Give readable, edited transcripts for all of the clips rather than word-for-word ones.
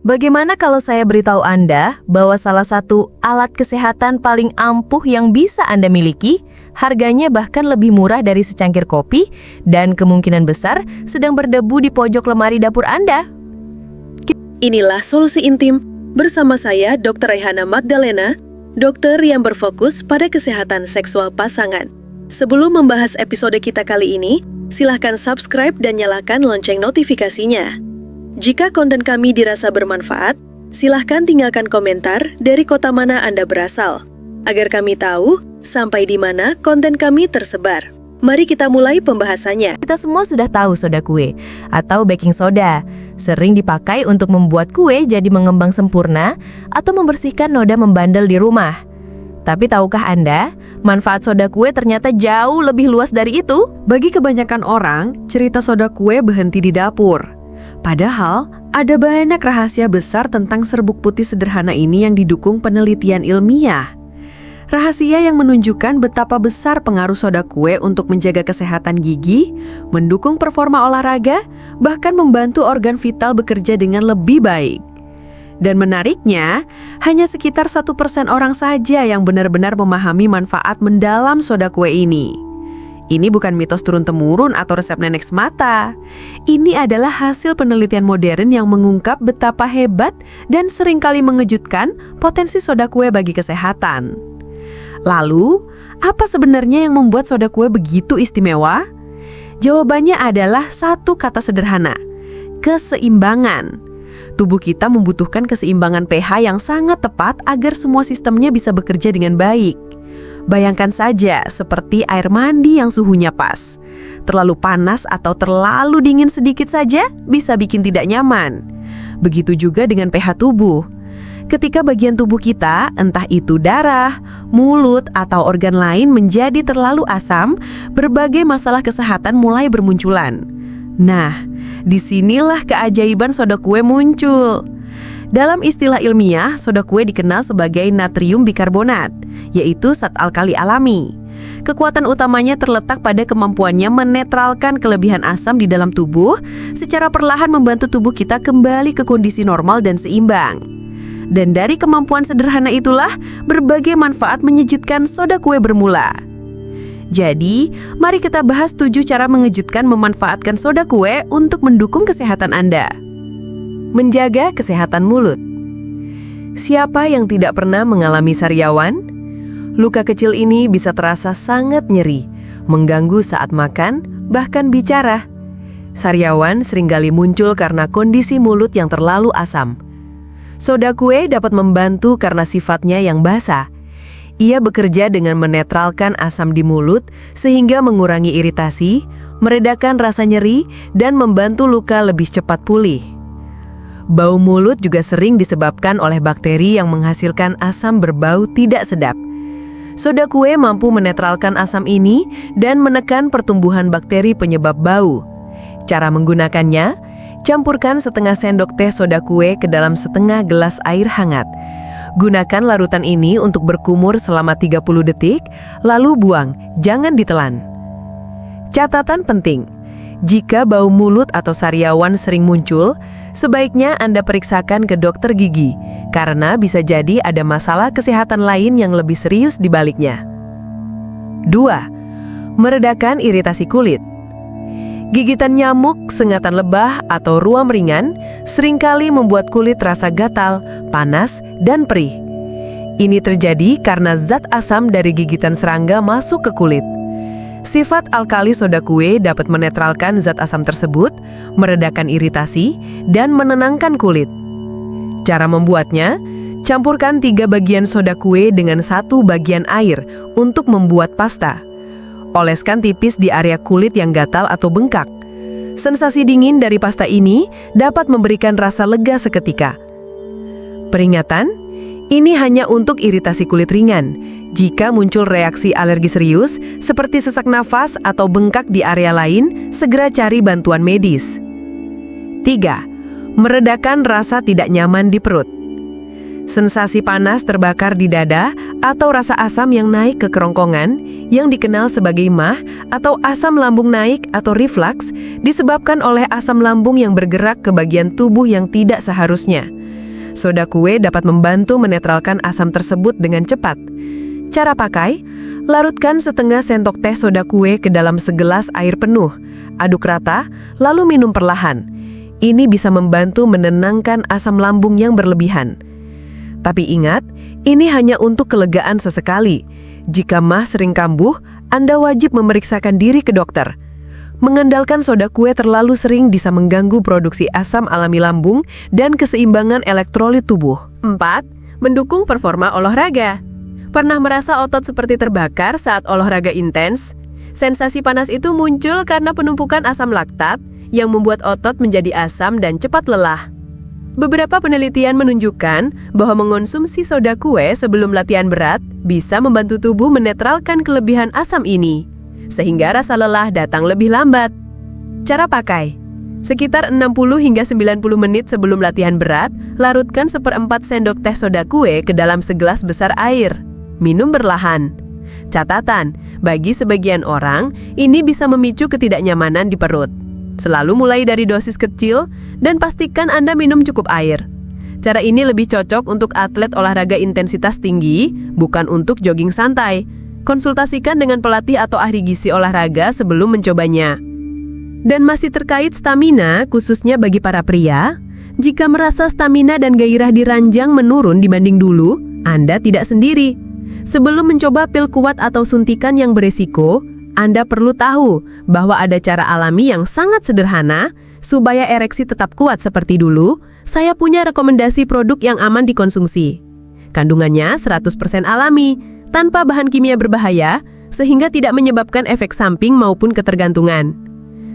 Bagaimana kalau saya beritahu Anda bahwa salah satu alat kesehatan paling ampuh yang bisa Anda miliki, harganya bahkan lebih murah dari secangkir kopi, dan kemungkinan besar sedang berdebu di pojok lemari dapur Anda? Inilah Solusi Intim bersama saya Dr. Rehana Magdalena, dokter yang berfokus pada kesehatan seksual pasangan. Sebelum membahas episode kita kali ini, silahkan subscribe dan nyalakan lonceng notifikasinya. Jika konten kami dirasa bermanfaat, silahkan tinggalkan komentar dari kota mana Anda berasal, agar kami tahu sampai di mana konten kami tersebar. Mari kita mulai pembahasannya. Kita semua sudah tahu soda kue atau baking soda sering dipakai untuk membuat kue jadi mengembang sempurna atau membersihkan noda membandel di rumah. Tapi tahukah Anda, manfaat soda kue ternyata jauh lebih luas dari itu? Bagi kebanyakan orang, cerita soda kue berhenti di dapur. Padahal, ada banyak rahasia besar tentang serbuk putih sederhana ini yang didukung penelitian ilmiah. Rahasia yang menunjukkan betapa besar pengaruh soda kue untuk menjaga kesehatan gigi, mendukung performa olahraga, bahkan membantu organ vital bekerja dengan lebih baik. Dan menariknya, hanya sekitar 1% orang saja yang benar-benar memahami manfaat mendalam soda kue ini. Ini bukan mitos turun-temurun atau resep nenek semata. Ini adalah hasil penelitian modern yang mengungkap betapa hebat dan seringkali mengejutkan potensi soda kue bagi kesehatan. Lalu, apa sebenarnya yang membuat soda kue begitu istimewa? Jawabannya adalah satu kata sederhana: keseimbangan. Tubuh kita membutuhkan keseimbangan pH yang sangat tepat agar semua sistemnya bisa bekerja dengan baik. Bayangkan saja seperti air mandi yang suhunya pas. Terlalu panas atau terlalu dingin sedikit saja bisa bikin tidak nyaman. Begitu juga dengan pH tubuh. Ketika bagian tubuh kita, entah itu darah, mulut, atau organ lain menjadi terlalu asam, berbagai masalah kesehatan mulai bermunculan. Nah, disinilah keajaiban soda kue muncul. Dalam istilah ilmiah, soda kue dikenal sebagai natrium bikarbonat, yaitu zat alkali alami. Kekuatan utamanya terletak pada kemampuannya menetralkan kelebihan asam di dalam tubuh, secara perlahan membantu tubuh kita kembali ke kondisi normal dan seimbang. Dan dari kemampuan sederhana itulah berbagai manfaat menyejutkan soda kue bermula. Jadi, mari kita bahas 7 cara mengejutkan memanfaatkan soda kue untuk mendukung kesehatan Anda. Menjaga kesehatan mulut. Siapa yang tidak pernah mengalami sariawan? Luka kecil ini bisa terasa sangat nyeri, mengganggu saat makan, bahkan bicara. Sariawan seringkali muncul karena kondisi mulut yang terlalu asam. Soda kue dapat membantu karena sifatnya yang basah. Ia bekerja dengan menetralkan asam di mulut sehingga mengurangi iritasi, meredakan rasa nyeri, dan membantu luka lebih cepat pulih. Bau mulut juga sering disebabkan oleh bakteri yang menghasilkan asam berbau tidak sedap. Soda kue mampu menetralkan asam ini dan menekan pertumbuhan bakteri penyebab bau. Cara menggunakannya, campurkan setengah sendok teh soda kue ke dalam setengah gelas air hangat. Gunakan larutan ini untuk berkumur selama 30 detik, lalu buang, jangan ditelan. Catatan penting. Jika bau mulut atau sariawan sering muncul, sebaiknya Anda periksakan ke dokter gigi, karena bisa jadi ada masalah kesehatan lain yang lebih serius di baliknya. 2. Meredakan iritasi kulit. Gigitan nyamuk, sengatan lebah, atau ruam ringan seringkali membuat kulit terasa gatal, panas, dan perih. Ini terjadi karena zat asam dari gigitan serangga masuk ke kulit. Sifat alkali soda kue dapat menetralkan zat asam tersebut, meredakan iritasi, dan menenangkan kulit. Cara membuatnya, campurkan 3 bagian soda kue dengan 1 bagian air untuk membuat pasta. Oleskan tipis di area kulit yang gatal atau bengkak. Sensasi dingin dari pasta ini dapat memberikan rasa lega seketika. Peringatan, ini hanya untuk iritasi kulit ringan. Jika muncul reaksi alergi serius, seperti sesak nafas atau bengkak di area lain, segera cari bantuan medis. 3. Meredakan rasa tidak nyaman di perut. Sensasi panas terbakar di dada atau rasa asam yang naik ke kerongkongan, yang dikenal sebagai MAH atau asam lambung naik atau reflux, disebabkan oleh asam lambung yang bergerak ke bagian tubuh yang tidak seharusnya. Soda kue dapat membantu menetralkan asam tersebut dengan cepat. Cara pakai, larutkan setengah sendok teh soda kue ke dalam segelas air penuh. Aduk rata, lalu minum perlahan. Ini bisa membantu menenangkan asam lambung yang berlebihan. Tapi ingat, ini hanya untuk kelegaan sesekali. Jika mah sering kambuh, Anda wajib memeriksakan diri ke dokter. Mengandalkan soda kue terlalu sering bisa mengganggu produksi asam alami lambung dan keseimbangan elektrolit tubuh. 4. Mendukung performa olahraga. Pernah merasa otot seperti terbakar saat olahraga intens? Sensasi panas itu muncul karena penumpukan asam laktat yang membuat otot menjadi asam dan cepat lelah. Beberapa penelitian menunjukkan bahwa mengonsumsi soda kue sebelum latihan berat bisa membantu tubuh menetralkan kelebihan asam ini, sehingga rasa lelah datang lebih lambat. Cara pakai: sekitar 60 hingga 90 menit sebelum latihan berat, larutkan 1/4 sendok teh soda kue ke dalam segelas besar air. Minum berlahan. Catatan, bagi sebagian orang, ini bisa memicu ketidaknyamanan di perut. Selalu mulai dari dosis kecil dan pastikan Anda minum cukup air. Cara ini lebih cocok untuk atlet olahraga intensitas tinggi, bukan untuk jogging santai. Konsultasikan dengan pelatih atau ahli gizi olahraga sebelum mencobanya. Dan masih terkait stamina, khususnya bagi para pria, jika merasa stamina dan gairah di ranjang menurun dibanding dulu, Anda tidak sendiri. Sebelum mencoba pil kuat atau suntikan yang beresiko, Anda perlu tahu bahwa ada cara alami yang sangat sederhana supaya ereksi tetap kuat seperti dulu. Saya punya rekomendasi produk yang aman dikonsumsi. Kandungannya 100% alami, tanpa bahan kimia berbahaya, sehingga tidak menyebabkan efek samping maupun ketergantungan.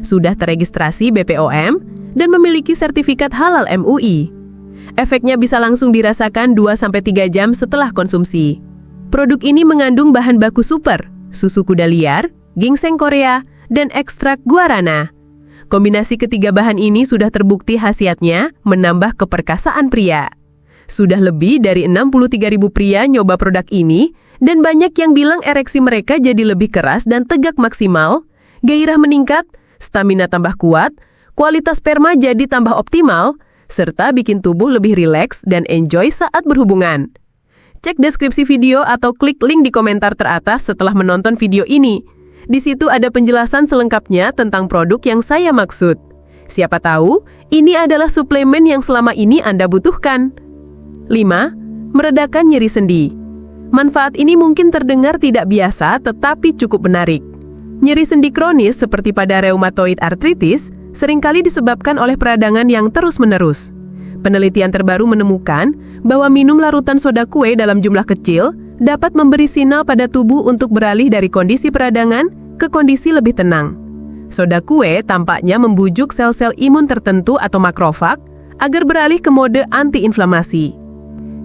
Sudah terregistrasi BPOM dan memiliki sertifikat halal MUI. Efeknya bisa langsung dirasakan 2-3 jam setelah konsumsi. Produk ini mengandung bahan baku super, susu kuda liar, ginseng Korea, dan ekstrak guarana. Kombinasi ketiga bahan ini sudah terbukti khasiatnya menambah keperkasaan pria. Sudah lebih dari 63.000 pria nyoba produk ini, dan banyak yang bilang ereksi mereka jadi lebih keras dan tegak maksimal, gairah meningkat, stamina tambah kuat, kualitas sperma jadi tambah optimal, serta bikin tubuh lebih rileks dan enjoy saat berhubungan. Cek deskripsi video atau klik link di komentar teratas setelah menonton video ini. Di situ ada penjelasan selengkapnya tentang produk yang saya maksud. Siapa tahu, ini adalah suplemen yang selama ini Anda butuhkan. 5. Meredakan nyeri sendi. Manfaat ini mungkin terdengar tidak biasa tetapi cukup menarik. Nyeri sendi kronis seperti pada rheumatoid arthritis seringkali disebabkan oleh peradangan yang terus-menerus. Penelitian terbaru menemukan bahwa minum larutan soda kue dalam jumlah kecil dapat memberi sinyal pada tubuh untuk beralih dari kondisi peradangan ke kondisi lebih tenang. Soda kue tampaknya membujuk sel-sel imun tertentu atau makrofag agar beralih ke mode antiinflamasi.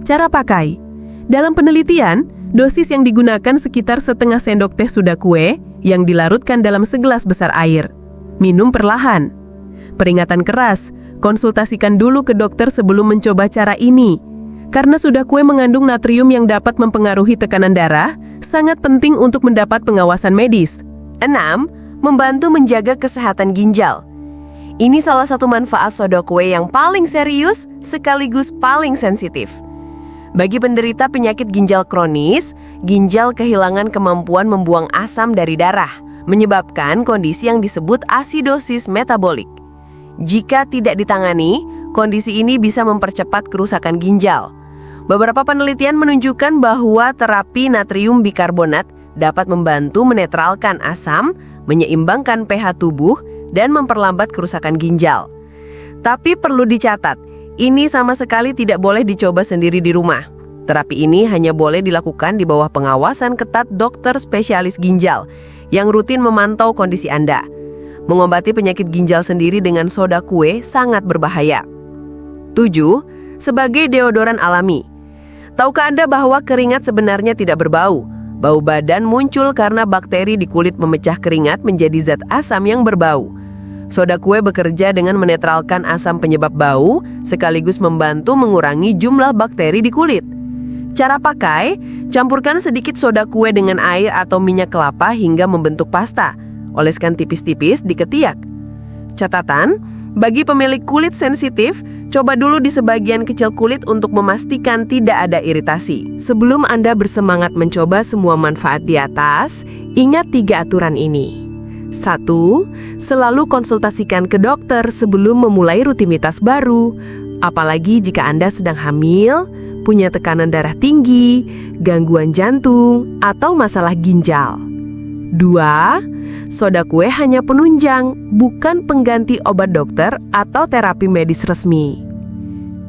Cara pakai: dalam penelitian, dosis yang digunakan sekitar setengah sendok teh soda kue yang dilarutkan dalam segelas besar air. Minum perlahan. Peringatan keras, konsultasikan dulu ke dokter sebelum mencoba cara ini. Karena soda kue mengandung natrium yang dapat mempengaruhi tekanan darah, sangat penting untuk mendapat pengawasan medis. 6. Membantu menjaga kesehatan ginjal. Ini salah satu manfaat soda kue yang paling serius sekaligus paling sensitif. Bagi penderita penyakit ginjal kronis, ginjal kehilangan kemampuan membuang asam dari darah, menyebabkan kondisi yang disebut asidosis metabolik. Jika tidak ditangani, kondisi ini bisa mempercepat kerusakan ginjal. Beberapa penelitian menunjukkan bahwa terapi natrium bikarbonat dapat membantu menetralkan asam, menyeimbangkan pH tubuh, dan memperlambat kerusakan ginjal. Tapi perlu dicatat, ini sama sekali tidak boleh dicoba sendiri di rumah. Terapi ini hanya boleh dilakukan di bawah pengawasan ketat dokter spesialis ginjal yang rutin memantau kondisi Anda. Mengobati penyakit ginjal sendiri dengan soda kue sangat berbahaya. 7. Sebagai deodoran alami. Tahukah Anda bahwa keringat sebenarnya tidak berbau? Bau badan muncul karena bakteri di kulit memecah keringat menjadi zat asam yang berbau. Soda kue bekerja dengan menetralkan asam penyebab bau, sekaligus membantu mengurangi jumlah bakteri di kulit. Cara pakai, campurkan sedikit soda kue dengan air atau minyak kelapa hingga membentuk pasta. Oleskan tipis-tipis di ketiak. Catatan, Bagi pemilik kulit sensitif, coba dulu di sebagian kecil kulit untuk memastikan tidak ada iritasi. Sebelum Anda bersemangat mencoba semua manfaat di atas, ingat 3 aturan ini. 1. Selalu konsultasikan ke dokter sebelum memulai rutinitas baru, apalagi jika Anda sedang hamil, punya tekanan darah tinggi, gangguan jantung, atau masalah ginjal. 2. Soda kue hanya penunjang, bukan pengganti obat dokter atau terapi medis resmi.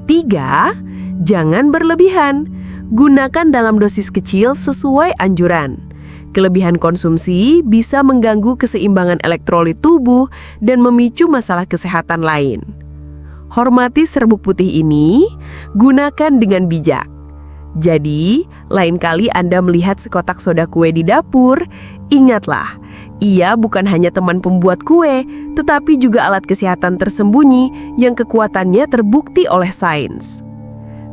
3. Jangan berlebihan. Gunakan dalam dosis kecil sesuai anjuran. Kelebihan konsumsi bisa mengganggu keseimbangan elektrolit tubuh dan memicu masalah kesehatan lain. Hormati serbuk putih ini, gunakan dengan bijak. Jadi, lain kali Anda melihat sekotak soda kue di dapur, ingatlah, ia bukan hanya teman pembuat kue, tetapi juga alat kesehatan tersembunyi yang kekuatannya terbukti oleh sains.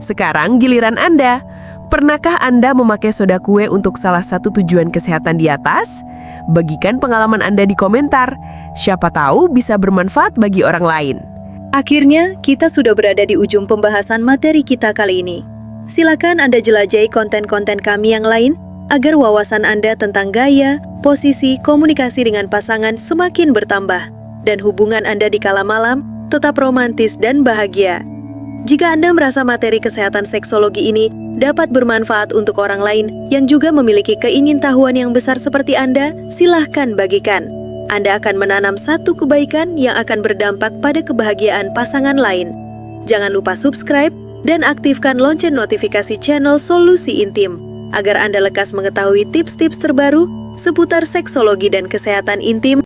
Sekarang giliran Anda. Pernahkah Anda memakai soda kue untuk salah satu tujuan kesehatan di atas? Bagikan pengalaman Anda di komentar. Siapa tahu bisa bermanfaat bagi orang lain. Akhirnya, kita sudah berada di ujung pembahasan materi kita kali ini. Silakan Anda jelajahi konten-konten kami yang lain agar wawasan Anda tentang gaya, posisi, komunikasi dengan pasangan semakin bertambah dan hubungan Anda di kala malam tetap romantis dan bahagia. Jika Anda merasa materi kesehatan seksologi ini dapat bermanfaat untuk orang lain yang juga memiliki keingintahuan yang besar seperti Anda, silahkan bagikan. Anda akan menanam satu kebaikan yang akan berdampak pada kebahagiaan pasangan lain. Jangan lupa subscribe dan aktifkan lonceng notifikasi channel Solusi Intim agar Anda lekas mengetahui tips-tips terbaru seputar seksologi dan kesehatan intim.